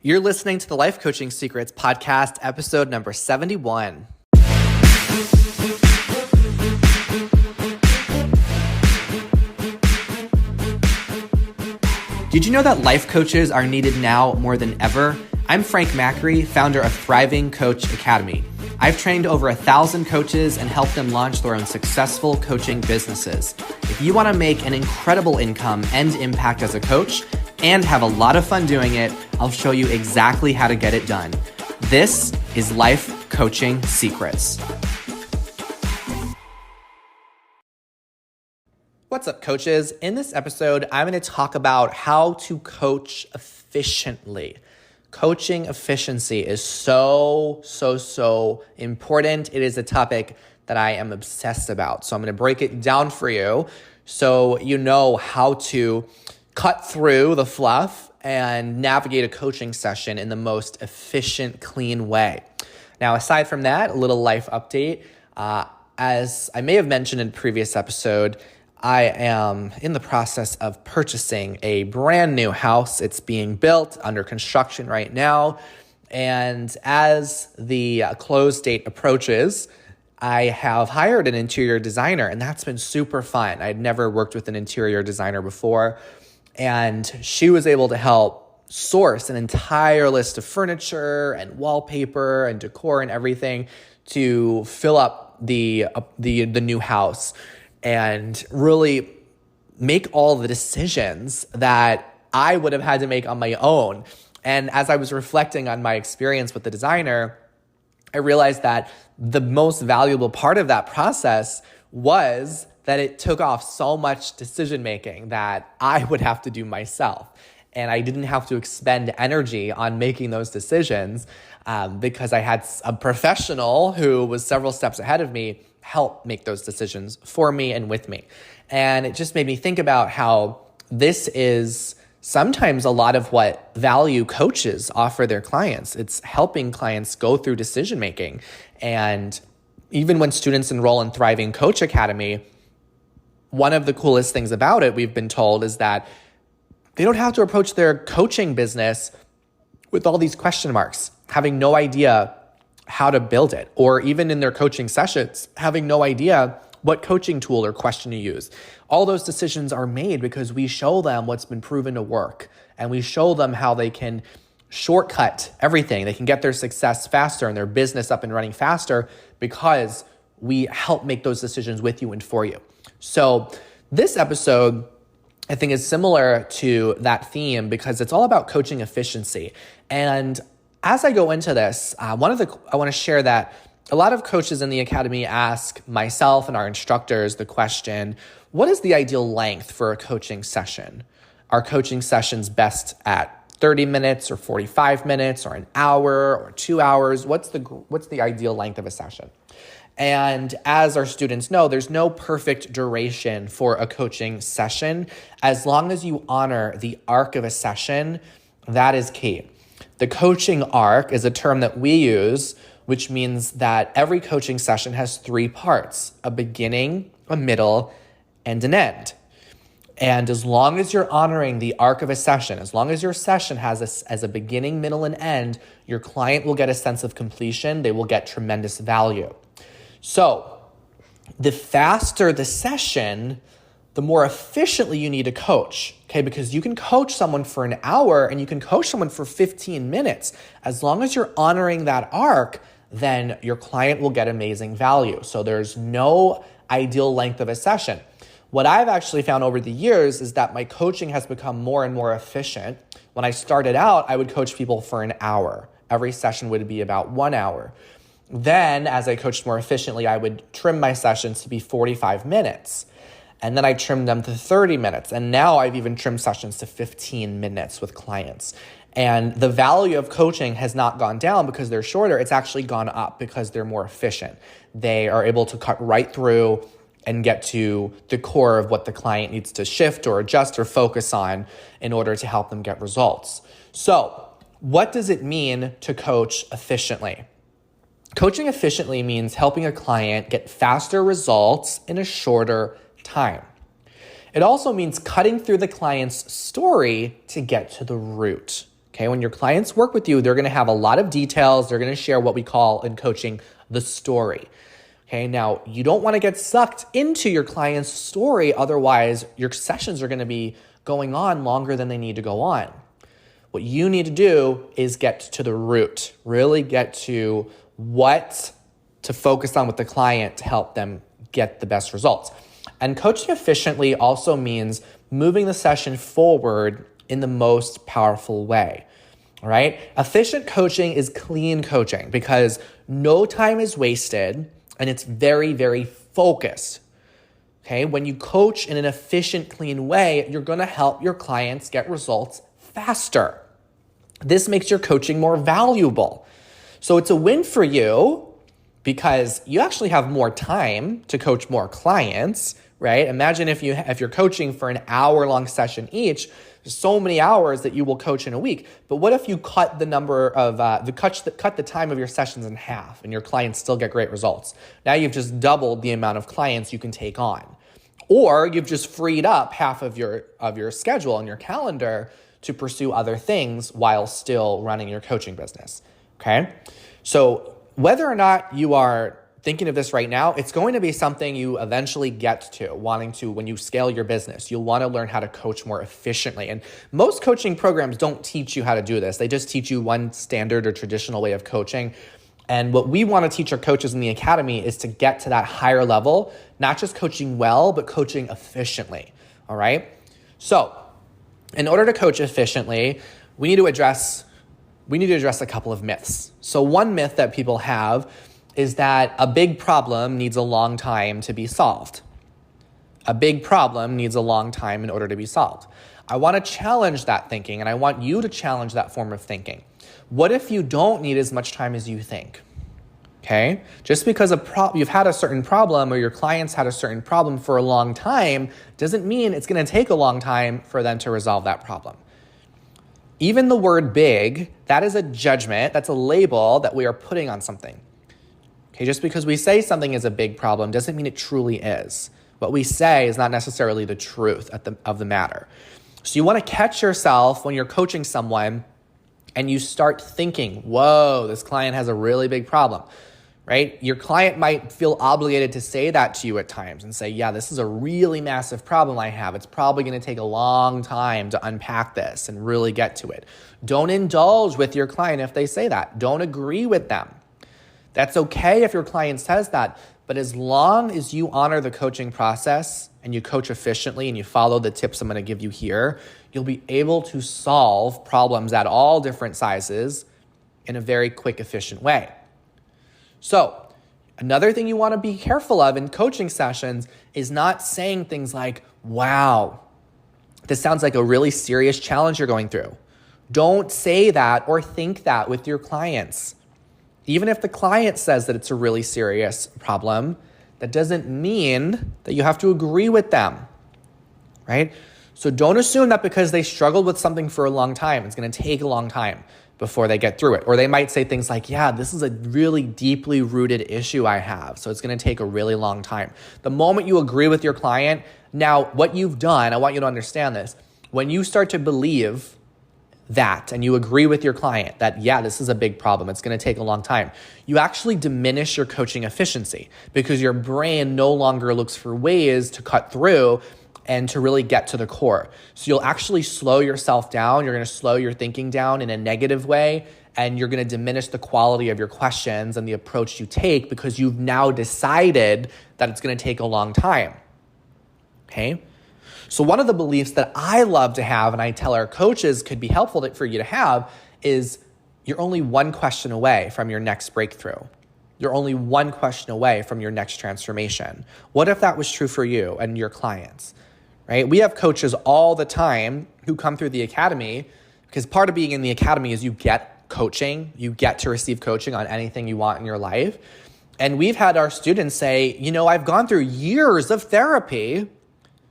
You're listening to the Life Coaching Secrets podcast, episode number 71. Did you know that life coaches are needed now more than ever? I'm Frank Macri, founder of Thriving Coach Academy. I've trained over 1,000 coaches and helped them launch their own successful coaching businesses. If you want to make an incredible income and impact as a coach and have a lot of fun doing it, I'll show you exactly how to get it done. This is Life Coaching Secrets. What's up, coaches? In this episode, I'm going to talk about how to coach efficiently. Coaching efficiency is so important. It is a topic that I am obsessed about. So I'm going to break it down for you so you know how to cut through the fluff and navigate a coaching session in the most efficient, clean way. Now, aside from that, a little life update. As I may have mentioned in a previous episode, I am in the process of purchasing a brand new house. It's being built, under construction right now. And as the close date approaches, I have hired an interior designer, and that's been super fun. I'd never worked with an interior designer before, and she was able to help source an entire list of furniture and wallpaper and decor and everything to fill up the new house and really make all the decisions that I would have had to make on my own. And as I was reflecting on my experience with the designer, I realized that the most valuable part of that process was that it took off so much decision-making that I would have to do myself. And I didn't have to expend energy on making those decisions because I had a professional who was several steps ahead of me help make those decisions for me and with me. And it just made me think about how this is sometimes a lot of what value coaches offer their clients. It's helping clients go through decision making. And even when students enroll in Thriving Coach Academy, one of the coolest things about it, we've been told, is that they don't have to approach their coaching business with all these question marks, having no idea how to build it, or even in their coaching sessions, having no idea what coaching tool or question to use. All those decisions are made because we show them what's been proven to work, and we show them how they can shortcut everything. They can get their success faster and their business up and running faster because we help make those decisions with you and for you. So this episode, I think, is similar to that theme because it's all about coaching efficiency. And as I go into this, I want to share that a lot of coaches in the academy ask myself and our instructors the question, what is the ideal length for a coaching session? Are coaching sessions best at 30 minutes or 45 minutes or an hour or 2 hours? What's the ideal length of a session? And as our students know, there's no perfect duration for a coaching session. As long as you honor the arc of a session, that is key. The coaching arc is a term that we use, which means that every coaching session has 3 parts: a beginning, a middle, and an end. And as long as you're honoring the arc of a session, as long as your session has as a beginning, middle, and end, your client will get a sense of completion. They will get tremendous value. So the faster the session, the more efficiently you need to coach, okay? Because you can coach someone for an hour and you can coach someone for 15 minutes. As long as you're honoring that arc, then your client will get amazing value. So there's no ideal length of a session. What I've actually found over the years is that my coaching has become more and more efficient. When I started out, I would coach people for an hour. Every session would be about 1 hour. Then, as I coached more efficiently, I would trim my sessions to be 45 minutes. And then I trimmed them to 30 minutes. And now I've even trimmed sessions to 15 minutes with clients. And the value of coaching has not gone down because they're shorter. It's actually gone up because they're more efficient. They are able to cut right through and get to the core of what the client needs to shift or adjust or focus on in order to help them get results. So, what does it mean to coach efficiently? Coaching efficiently means helping a client get faster results in a shorter time. It also means cutting through the client's story to get to the root. Okay, when your clients work with you, they're going to have a lot of details. They're going to share what we call in coaching the story. Okay, now you don't want to get sucked into your client's story. Otherwise, your sessions are going to be going on longer than they need to go on. What you need to do is get to the root, really get to what to focus on with the client to help them get the best results. And coaching efficiently also means moving the session forward in the most powerful way. All right? Efficient coaching is clean coaching because no time is wasted and it's very, very focused. Okay? When you coach in an efficient, clean way, you're going to help your clients get results faster. This makes your coaching more valuable. So it's a win for you because you actually have more time to coach more clients, right? Imagine if you're coaching for an hour-long session each, there's so many hours that you will coach in a week. But what if you cut the number of cut the time of your sessions in half, and your clients still get great results? Now you've just doubled the amount of clients you can take on, or you've just freed up half of your schedule and your calendar to pursue other things while still running your coaching business. Okay, so whether or not you are thinking of this right now, it's going to be something you eventually get to, wanting to when you scale your business. You'll want to learn how to coach more efficiently. And most coaching programs don't teach you how to do this. They just teach you one standard or traditional way of coaching. And what we want to teach our coaches in the academy is to get to that higher level, not just coaching well, but coaching efficiently. All right? So in order to coach efficiently, we need to address a couple of myths. So one myth that people have is that a big problem needs a long time to be solved. A big problem needs a long time in order to be solved. I want to challenge that thinking, and I want you to challenge that form of thinking. What if you don't need as much time as you think? Okay? Just because you've had a certain problem or your clients had a certain problem for a long time doesn't mean it's going to take a long time for them to resolve that problem. Even the word big, that is a judgment, that's a label that we are putting on something. Okay, just because we say something is a big problem doesn't mean it truly is. What we say is not necessarily the truth of the matter. So you want to catch yourself when you're coaching someone and you start thinking, whoa, this client has a really big problem, right? Your client might feel obligated to say that to you at times and say, yeah, this is a really massive problem I have. It's probably going to take a long time to unpack this and really get to it. Don't indulge with your client if they say that. Don't agree with them. That's okay if your client says that, but as long as you honor the coaching process and you coach efficiently and you follow the tips I'm going to give you here, you'll be able to solve problems at all different sizes in a very quick, efficient way. So another thing you want to be careful of in coaching sessions is not saying things like, wow, this sounds like a really serious challenge you're going through. Don't say that or think that with your clients. Even if the client says that it's a really serious problem, that doesn't mean that you have to agree with them, right? So don't assume that because they struggled with something for a long time, it's going to take a long time before they get through it. Or they might say things like, yeah, this is a really deeply rooted issue I have, so it's going to take a really long time. The moment you agree with your client, now what you've done, I want you to understand this, when you start to believe that and you agree with your client that, yeah, this is a big problem, it's going to take a long time, you actually diminish your coaching efficiency because your brain no longer looks for ways to cut through and to really get to the core. So you'll actually slow yourself down. You're going to slow your thinking down in a negative way, and you're going to diminish the quality of your questions and the approach you take because you've now decided that it's going to take a long time. Okay? So one of the beliefs that I love to have, and I tell our coaches could be helpful for you to have, is you're only one question away from your next breakthrough. You're only one question away from your next transformation. What if that was true for you and your clients, right? We have coaches all the time who come through the academy because part of being in the academy is you get coaching, you get to receive coaching on anything you want in your life. And we've had our students say, I've gone through years of therapy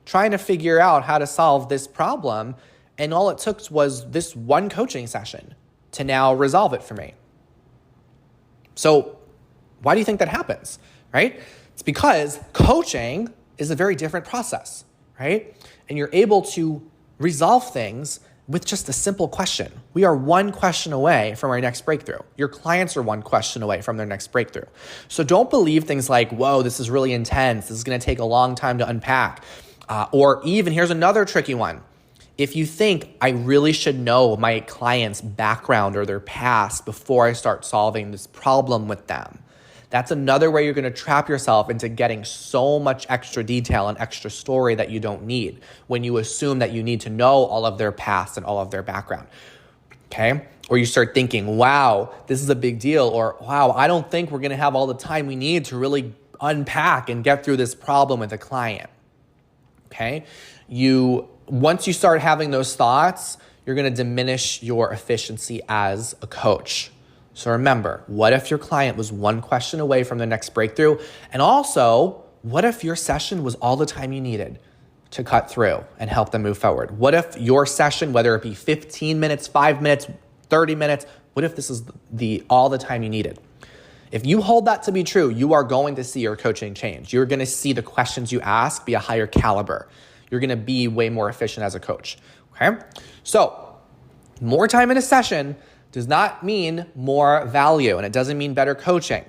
trying to figure out how to solve this problem. And all it took was this one coaching session to now resolve it for me. So why do you think that happens, right? It's because coaching is a very different process, right? And you're able to resolve things with just a simple question. We are one question away from our next breakthrough. Your clients are one question away from their next breakthrough. So don't believe things like, whoa, this is really intense. This is going to take a long time to unpack. Or even, here's another tricky one. If you think I really should know my client's background or their past before I start solving this problem with them, that's another way you're going to trap yourself into getting so much extra detail and extra story that you don't need when you assume that you need to know all of their past and all of their background, okay? Or you start thinking, wow, this is a big deal, or wow, I don't think we're going to have all the time we need to really unpack and get through this problem with a client, okay? Once you start having those thoughts, you're going to diminish your efficiency as a coach. So remember, what if your client was one question away from the next breakthrough? And also, what if your session was all the time you needed to cut through and help them move forward? What if your session, whether it be 15 minutes, 5 minutes, 30 minutes, what if this is all the time you needed? If you hold that to be true, you are going to see your coaching change. You're going to see the questions you ask be a higher caliber. You're going to be way more efficient as a coach, okay? So more time in a session does not mean more value, and it doesn't mean better coaching,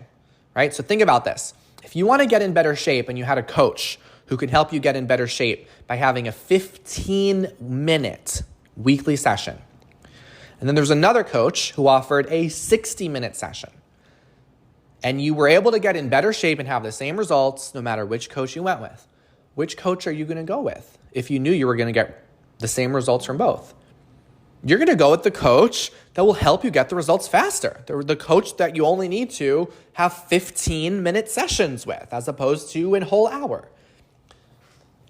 right? So think about this. If you want to get in better shape and you had a coach who could help you get in better shape by having a 15-minute weekly session, and then there's another coach who offered a 60-minute session, and you were able to get in better shape and have the same results no matter which coach you went with, which coach are you going to go with if you knew you were going to get the same results from both? You're going to go with the coach that will help you get the results faster. The coach that you only need to have 15-minute sessions with as opposed to a whole hour.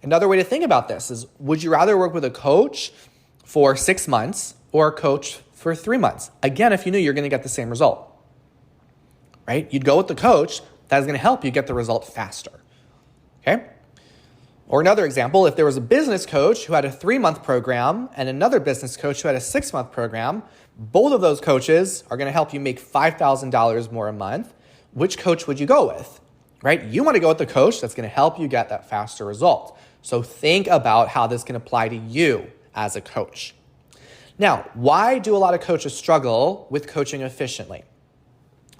Another way to think about this is, would you rather work with a coach for 6 months or a coach for 3 months? Again, if you knew you're going to get the same result, right? You'd go with the coach that is going to help you get the result faster, okay? Or another example, if there was a business coach who had a 3-month program and another business coach who had a 6-month program, both of those coaches are going to help you make $5,000 more a month. Which coach would you go with, right? You want to go with the coach that's going to help you get that faster result. So think about how this can apply to you as a coach. Now, why do a lot of coaches struggle with coaching efficiently?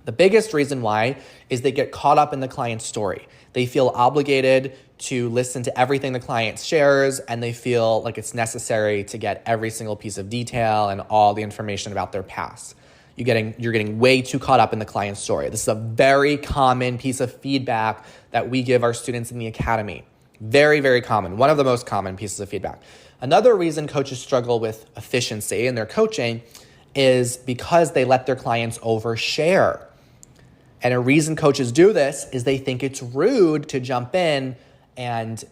The biggest reason why is they get caught up in the client's story. They feel obligated to listen to everything the client shares, and they feel like it's necessary to get every single piece of detail and all the information about their past. You're getting way too caught up in the client's story. This is a very common piece of feedback that we give our students in the academy. Very, very common. One of the most common pieces of feedback. Another reason coaches struggle with efficiency in their coaching is because they let their clients overshare. And a reason coaches do this is they think it's rude to jump in and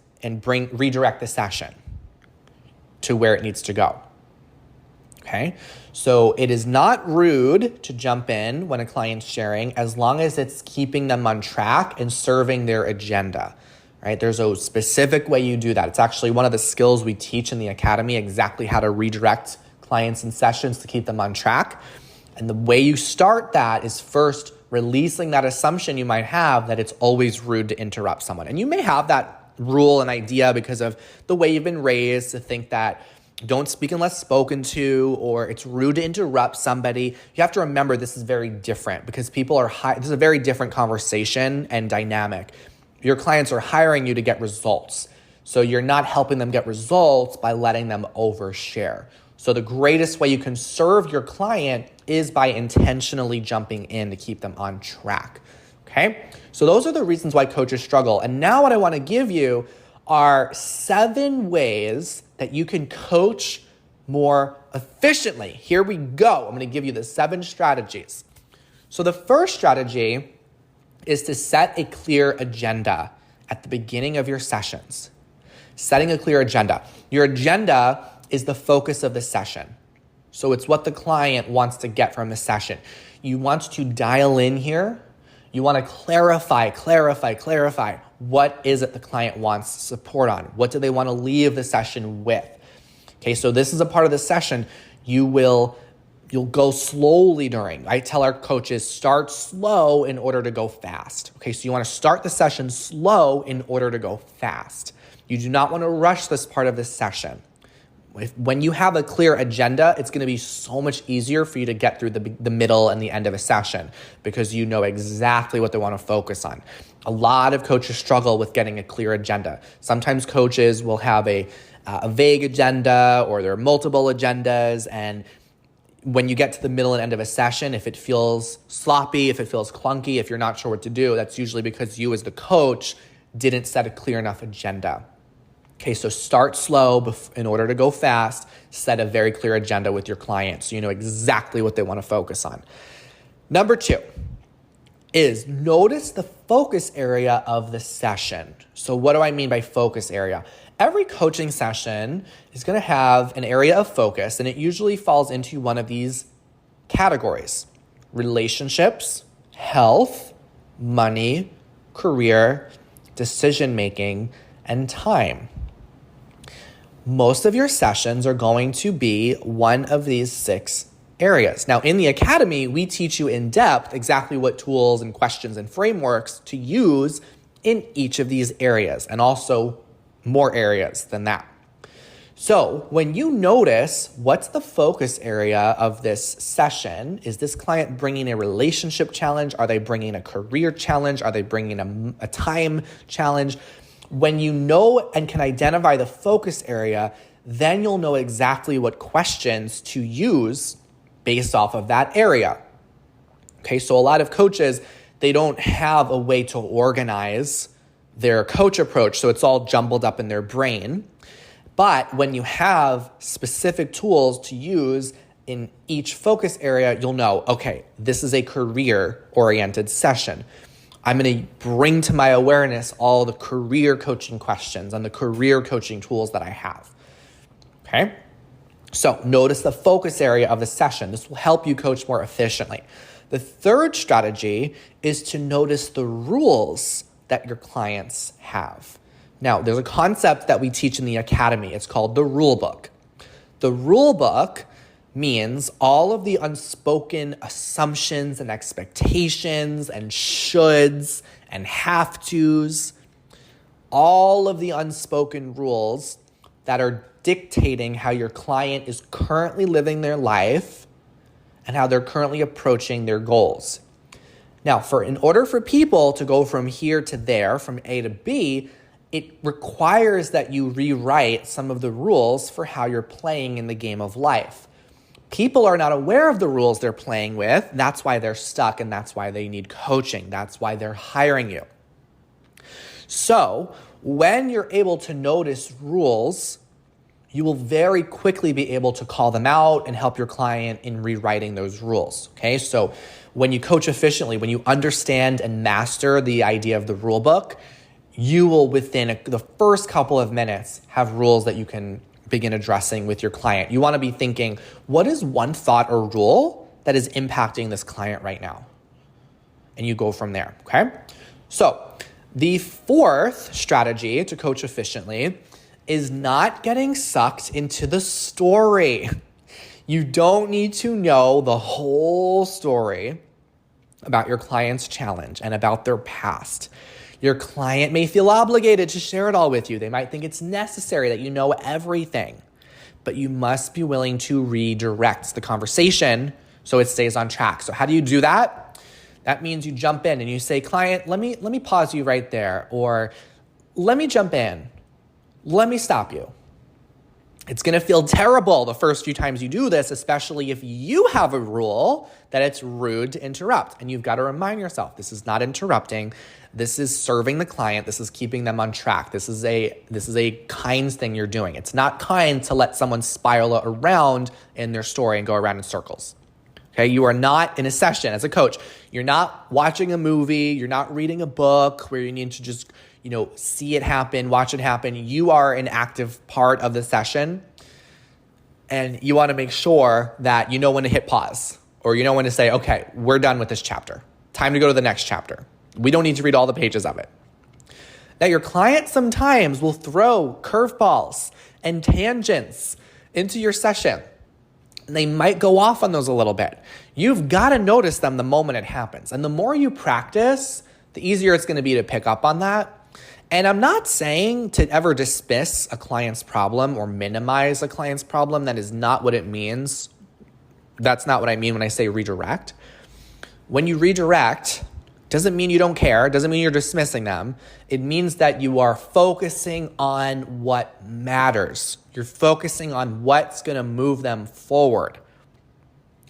redirect the session to where it needs to go. Okay? So it is not rude to jump in when a client's sharing as long as it's keeping them on track and serving their agenda. Right? There's a specific way you do that. It's actually one of the skills we teach in the academy, exactly how to redirect clients and sessions to keep them on track. And the way you start that is first releasing that assumption you might have that it's always rude to interrupt someone. And you may have that rule and idea because of the way you've been raised to think that don't speak unless spoken to, or it's rude to interrupt somebody. You have to remember this is very different because this is a very different conversation and dynamic. Your clients are hiring you to get results. So you're not helping them get results by letting them overshare. So the greatest way you can serve your client is by intentionally jumping in to keep them on track, okay? So those are the reasons why coaches struggle. And now what I want to give you are 7 ways that you can coach more efficiently. Here we go. I'm going to give you the 7 strategies. So the first strategy is to set a clear agenda at the beginning of your sessions. Setting a clear agenda. Your agenda is the focus of the session. So it's what the client wants to get from the session. You want to dial in here. You want to clarify. What is it the client wants support on? What do they want to leave the session with? Okay, so this is a part of the session you'll go slowly during. I tell our coaches, start slow in order to go fast. Okay, so you want to start the session slow in order to go fast. You do not want to rush this part of the session. When you have a clear agenda, it's going to be so much easier for you to get through the middle and the end of a session because you know exactly what they want to focus on. A lot of coaches struggle with getting a clear agenda. Sometimes coaches will have a vague agenda, or there are multiple agendas, and when you get to the middle and end of a session, if it feels sloppy, if it feels clunky, if you're not sure what to do, that's usually because you as the coach didn't set a clear enough agenda. Okay, so start slow in order to go fast. Set a very clear agenda with your client so you know exactly what they want to focus on. Number 2 is notice the focus area of the session. So what do I mean by focus area? Every coaching session is going to have an area of focus, and it usually falls into one of these categories: relationships, health, money, career, decision-making, and time. Most of your sessions are going to be one of these 6 areas. Now, in the academy, we teach you in depth exactly what tools and questions and frameworks to use in each of these areas, and also more areas than that. So when you notice what's the focus area of this session, is this client bringing a relationship challenge? Are they bringing a career challenge? Are they bringing a time challenge? When you know and can identify the focus area, then you'll know exactly what questions to use based off of that area. Okay, so a lot of coaches, they don't have a way to organize their coach approach, so it's all jumbled up in their brain. But when you have specific tools to use in each focus area, you'll know, okay, this is a career-oriented session. I'm going to bring to my awareness all the career coaching questions and the career coaching tools that I have. Okay? So notice the focus area of the session. This will help you coach more efficiently. The third strategy is to notice the rules that your clients have. Now, there's a concept that we teach in the academy. It's called the rule book. The rule book means all of the unspoken assumptions and expectations and shoulds and have tos, all of the unspoken rules that are dictating how your client is currently living their life and how they're currently approaching their goals. Now, in order for people to go from here to there, from A to B, it requires that you rewrite some of the rules for how you're playing in the game of life. People are not aware of the rules they're playing with. That's why they're stuck, and that's why they need coaching. That's why they're hiring you. So when you're able to notice rules, you will very quickly be able to call them out and help your client in rewriting those rules. Okay, so when you coach efficiently, when you understand and master the idea of the rule book, you will within the first couple of minutes have rules that you can begin addressing with your client. You want to be thinking, what is one thought or rule that is impacting this client right now? And you go from there, okay? So the fourth strategy to coach efficiently is not getting sucked into the story. You don't need to know the whole story about your client's challenge and about their past. Your client may feel obligated to share it all with you. They might think it's necessary that you know everything, but you must be willing to redirect the conversation so it stays on track. So how do you do that? That means you jump in and you say, client, let me pause you right there, or let me jump in. Let me stop you. It's going to feel terrible the first few times you do this, especially if you have a rule that it's rude to interrupt. And you've got to remind yourself, this is not interrupting. This is serving the client. This is keeping them on track. This is a kind thing you're doing. It's not kind to let someone spiral around in their story and go around in circles. Okay, you are not in a session as a coach. You're not watching a movie. You're not reading a book where you need to just see it happen, watch it happen. You are an active part of the session, and you want to make sure that you know when to hit pause, or you know when to say, okay, we're done with this chapter. Time to go to the next chapter. We don't need to read all the pages of it. Now, your client sometimes will throw curveballs and tangents into your session. And they might go off on those a little bit. You've got to notice them the moment it happens. And the more you practice, the easier it's going to be to pick up on that. And I'm not saying to ever dismiss a client's problem or minimize a client's problem. That is not what it means. That's not what I mean when I say redirect. When you redirect, doesn't mean you don't care, doesn't mean you're dismissing them. It means that you are focusing on what matters. You're focusing on what's going to move them forward.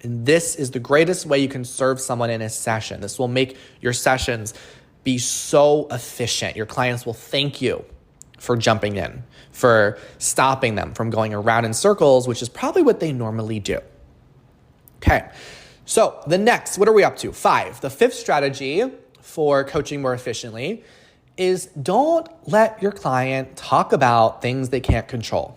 And this is the greatest way you can serve someone in a session. This will make your sessions be so efficient. Your clients will thank you for jumping in, for stopping them from going around in circles, which is probably what they normally do. Okay, so the next, what are we up to? 5. The 5th strategy for coaching more efficiently is don't let your client talk about things they can't control.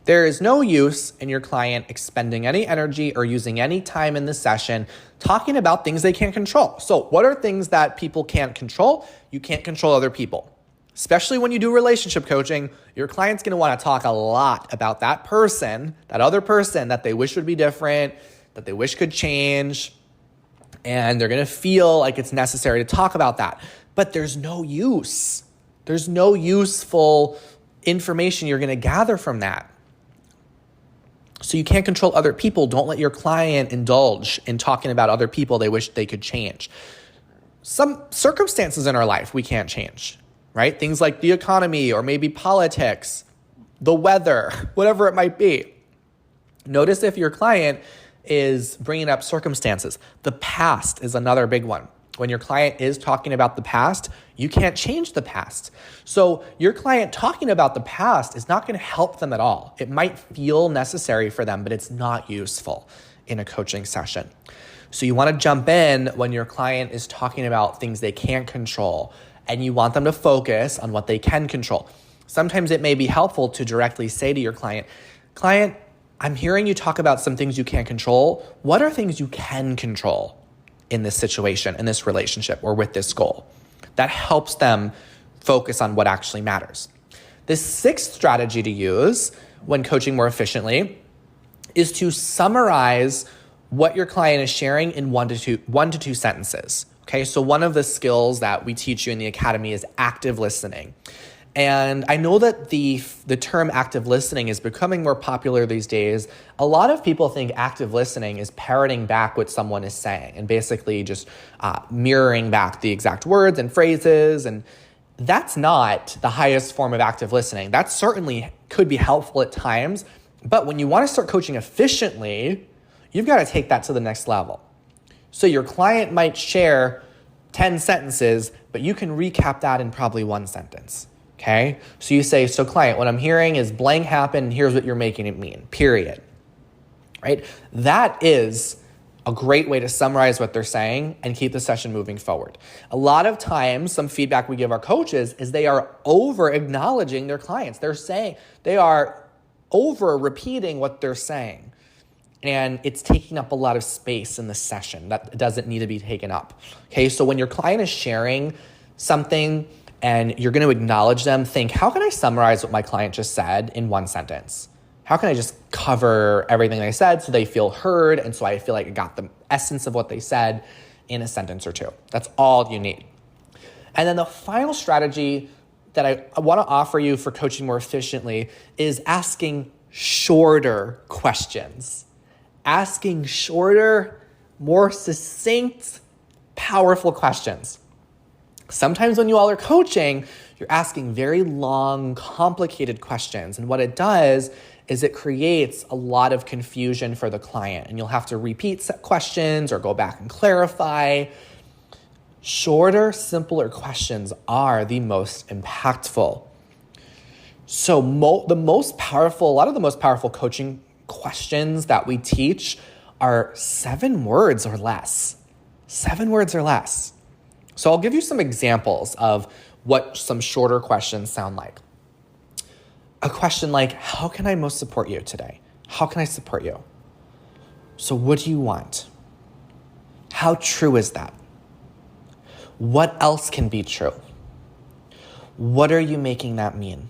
There is no use in your client expending any energy or using any time in the session talking about things they can't control. So what are things that people can't control? You can't control other people. Especially when you do relationship coaching, your client's going to want to talk a lot about that person, that other person that they wish would be different, that they wish could change, and they're going to feel like it's necessary to talk about that. But there's no use. There's no useful information you're going to gather from that. So you can't control other people. Don't let your client indulge in talking about other people they wish they could change. Some circumstances in our life we can't change, right? Things like the economy or maybe politics, the weather, whatever it might be. Notice if your client is bringing up circumstances. The past is another big one. When your client is talking about the past, you can't change the past. So your client talking about the past is not going to help them at all. It might feel necessary for them, but it's not useful in a coaching session. So you want to jump in when your client is talking about things they can't control, and you want them to focus on what they can control. Sometimes it may be helpful to directly say to your client, I'm hearing you talk about some things you can't control. What are things you can control in this situation, in this relationship, or with this goal? That helps them focus on what actually matters. The 6th strategy to use when coaching more efficiently is to summarize what your client is sharing in one to two sentences. Okay, so one of the skills that we teach you in the academy is active listening. And I know that the term active listening is becoming more popular these days. A lot of people think active listening is parroting back what someone is saying and basically just mirroring back the exact words and phrases. And that's not the highest form of active listening. That certainly could be helpful at times. But when you want to start coaching efficiently, you've got to take that to the next level. So your client might share 10 sentences, but you can recap that in probably 1 sentence. Okay, so you say, so client, what I'm hearing is blank happened, here's what you're making it mean, period. Right? That is a great way to summarize what they're saying and keep the session moving forward. A lot of times, some feedback we give our coaches is they are over acknowledging their clients. They are over repeating what they're saying. And it's taking up a lot of space in the session that doesn't need to be taken up. Okay, so when your client is sharing something, and you're going to acknowledge them, think, how can I summarize what my client just said in 1 sentence? How can I just cover everything they said so they feel heard and so I feel like I got the essence of what they said in a sentence or 2? That's all you need. And then the final strategy that I want to offer you for coaching more efficiently is asking shorter questions. Asking shorter, more succinct, powerful questions. Sometimes when you all are coaching, you're asking very long, complicated questions. And what it does is it creates a lot of confusion for the client. And you'll have to repeat set questions or go back and clarify. Shorter, simpler questions are the most impactful. So a lot of the most powerful coaching questions that we teach are 7 words or less. 7 words or less. So I'll give you some examples of what some shorter questions sound like. A question like, how can I most support you today? How can I support you? So what do you want? How true is that? What else can be true? What are you making that mean?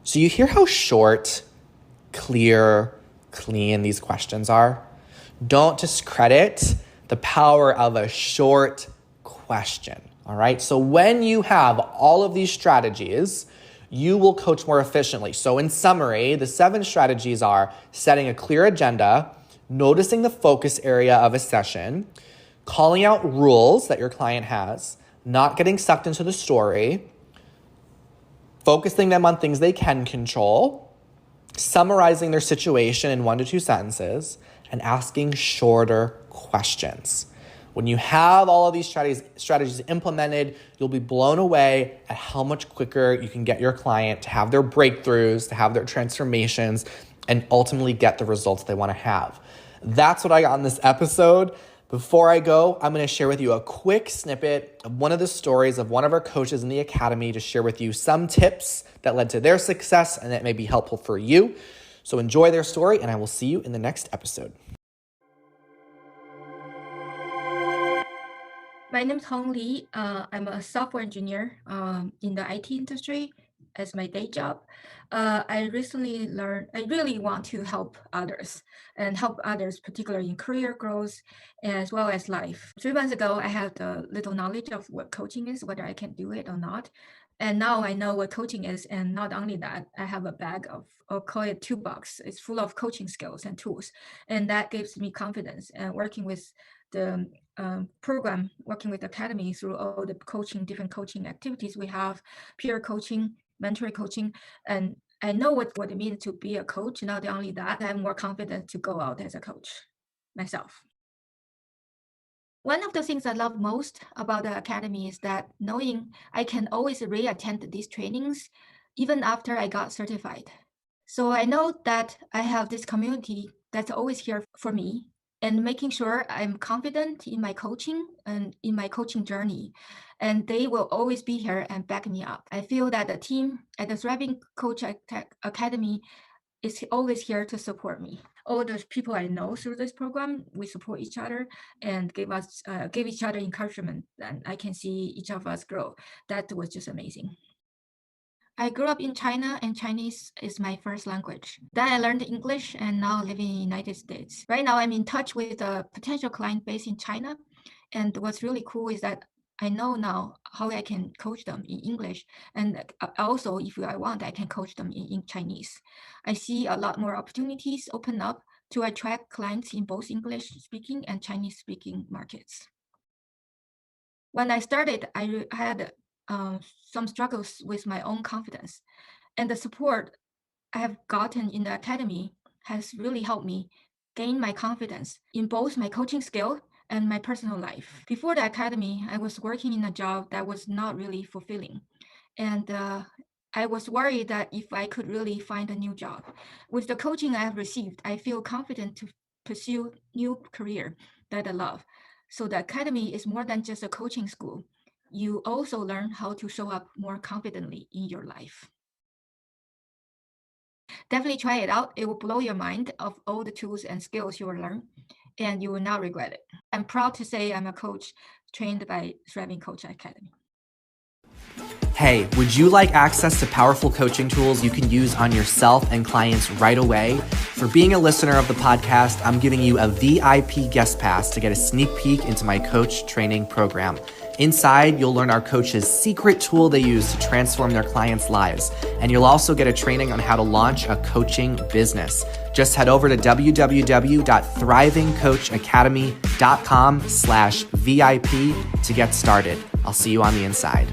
So you hear how short, clear, clean these questions are? Don't discredit the power of a short question. All right. So when you have all of these strategies, you will coach more efficiently. So in summary, the 7 strategies are setting a clear agenda, noticing the focus area of a session, calling out rules that your client has, not getting sucked into the story, focusing them on things they can control, summarizing their situation in 1 to 2 sentences, and asking shorter questions. When you have all of these strategies implemented, you'll be blown away at how much quicker you can get your client to have their breakthroughs, to have their transformations, and ultimately get the results they want to have. That's what I got in this episode. Before I go, I'm going to share with you a quick snippet of one of the stories of one of our coaches in the academy to share with you some tips that led to their success and that may be helpful for you. So enjoy their story, and I will see you in the next episode. My name is Hong Li. I'm a software engineer in the IT industry as my day job. I recently learned I really want to help others and help others, particularly in career growth as well as life. 3 months ago, I had a little knowledge of what coaching is, whether I can do it or not. And now I know what coaching is. And not only that, I have a bag of, or call it toolbox. It's full of coaching skills and tools. And that gives me confidence. And working with the program, working with the academy through all the different coaching activities we have, peer coaching, mentor coaching, and I know what it means to be a coach. Not only that, I'm more confident to go out as a coach myself. One of the things I love most about the academy is that knowing I can always re-attend these trainings even after I got certified. So I know that I have this community that's always here for me and making sure I'm confident in my coaching and in my coaching journey. And they will always be here and back me up. I feel that the team at the Thriving Coach Academy is always here to support me. All the people I know through this program, we support each other and give each other encouragement, and I can see each of us grow. That was just amazing. I grew up in China, and Chinese is my first language. Then I learned English and now living in the United States. Right now, I'm in touch with a potential client base in China. And what's really cool is that I know now how I can coach them in English. And also, if I want, I can coach them in Chinese. I see a lot more opportunities open up to attract clients in both English speaking and Chinese speaking markets. When I started, I had some struggles with my own confidence, and the support I have gotten in the academy has really helped me gain my confidence in both my coaching skill and my personal life. Before the academy, I was working in a job that was not really fulfilling, and I was worried that if I could really find a new job. With the coaching I have received, I feel confident to pursue new career that I love. So the academy is more than just a coaching school. You also learn how to show up more confidently in your life. Definitely try it out. It will blow your mind of all the tools and skills you will learn, and you will not regret it. I'm proud to say I'm a coach trained by Thriving Coach Academy. Hey, would you like access to powerful coaching tools you can use on yourself and clients right away? For being a listener of the podcast, I'm giving you a VIP guest pass to get a sneak peek into my coach training program. Inside, you'll learn our coach's secret tool they use to transform their clients' lives. And you'll also get a training on how to launch a coaching business. Just head over to www.thrivingcoachacademy.com/VIP to get started. I'll see you on the inside.